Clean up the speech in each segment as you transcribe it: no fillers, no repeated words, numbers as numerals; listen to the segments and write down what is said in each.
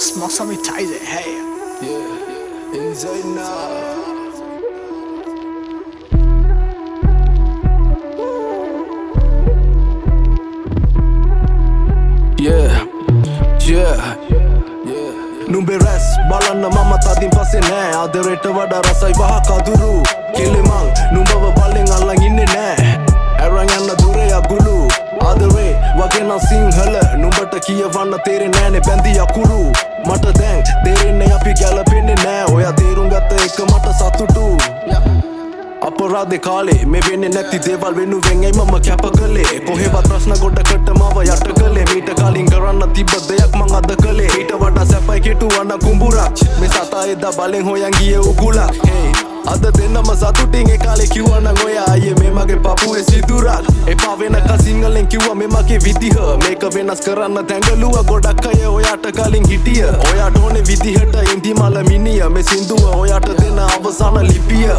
smoke some ties, hey. Yeah, inside now. Yeah, yeah. Numbe res balanna mama tadin passe nae adereta wada rasai waha kaduru kelemang numbawa ballen allan inne nae aran yanna dureya gulu adare wagena sinhala numbata kiyawanna tere naane bandi akuru mata දැන් තේරෙන්නේ අපි ගැලපෙන්නේ නෑ ඔයා තේරුම් ගත්ත එක මට සතුටු අපරාධේ කාලේ මේ වෙන්නේ නැති දේවල් වෙනුවෙන් ඇයි මම කැප කළේ කොහෙවත් ප්‍රශ්න ගොඩකට මාව යට කළේ මීට කලින් කරන්න තිබ්බ දෙයක් මං අද කළේ ඊට වඩා සැපයි කෙටුවන කුඹුරක් මේ සතා එදා බලෙන් හොයන් ගියේ උගුලක් hey අද දෙන්නම සතුටින් ඒ කාලේ කිව්වා නම් ඔයා අයියේ මේ මගේ පපුවේ සිදුරක් එපා වෙනක සිංහලෙන් කිව්වා මේ මගේ විදිහ මේක වෙනස් කරන්න දැඟලුවා ගොඩක් අය ඔයාට කලින් හිටිය ඔයාට ඕනේ විදිහට ඉන්දිමල මිනිය මේ සින්දුව ඔයාට දෙන අවසාන ලිපිය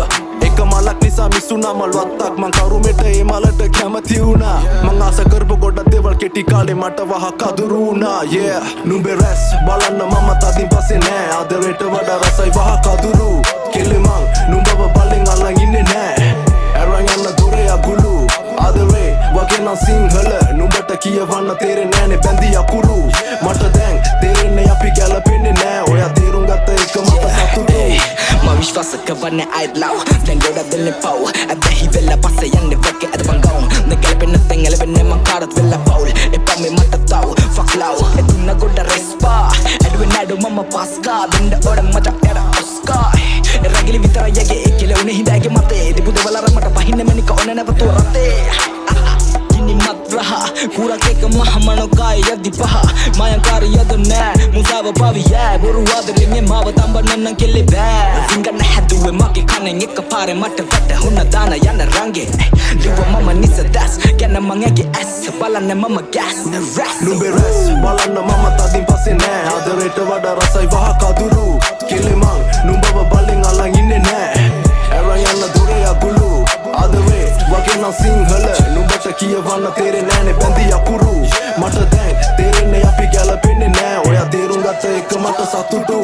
එක මලක් නිසා මිසුනා මල් වත්තක් මං කරුමෙට ඒ මලට කැමති වුණා මං ආස කරපු ගොඩක් දේවල් කෙටි කාලේ මට වහ කදුරු වුණා yeah නුඹේ රැස් බලන්න මම තදින් පස්සේ නෑ ආදරයට වඩා රසයි වහ කදුරු කෙලෙමං නුඹව බලෙන් අල්ලන් ඉන්නේ නෑ අරන් යන්න දුරේ අගුළු ආදරේ වගේ නම් සිංහල නුඹට කියවන්න තේරෙන්නේ නෑනේ බැඳි අකුරු මට දැන් තේරෙන්නේ අපි ගැලපෙන්නේ නෑ ඔයා තේරුම් ගත්ත එක මට සතුටු Ma විශ්වාස කරන්නේ අයත් ලව් දැන් ගොඩක් දෙන්නේ පව් ඇබැහි වෙලා පස්සේ යන්නේ වගේ අද බං ගවුන් නෙගලපෙන්න තෙන් එලවෙන්නේ මං කාටත් වෙලා පවුල් එපා මේ මට තව fuck love එතුන්න ගොඩ රෙස්පා ඇඩුවේ නඩු මම පස්කා දෙන්න ඕඩ මචක් එර ඔස්කා රගිලි විතරයි යගේ එක්කල උනේ හිඳාගේ මතේ දිපු දෙවලර මට පහින්න මෙනික ඔන්න නැවතු රතේ Gini mat raha Kurak eka mahamano kaya yadi paha Mayankari yadu nෑ Musawa pavi yෑ Boru ආදරෙන් මාව තඹන්නන්න කෙල්ලේ බෑ සිංගන්න හැදුවේ මගේ කනෙන් එක පාරේ මට වැටහුණ දාන යන රංගේ ලිව මම නිස දැස් ගැන මං ඇගේ ඇස් බලන්න මම ගෑස් නුඹේ රැස් බලන්න මම තදින් පස්සේ නෑ ආදරයට වඩා රසයි වහ කදුරු කෙලෙමං නුඹව බලෙන් අල්ලන් ඉන්නේ නෑ අරන් යන්න දුරේ අගුළු ආදරේ වගේ නම් සිංහල නුඹට කියවන්න තේරෙන්නේ නෑනේ බැඳි අකුරු මට දැන් තේරෙන්නේ අපි ගැලපෙන්නේ නෑ ඔයා තේරුම් ගත්ත එක මට සතුටු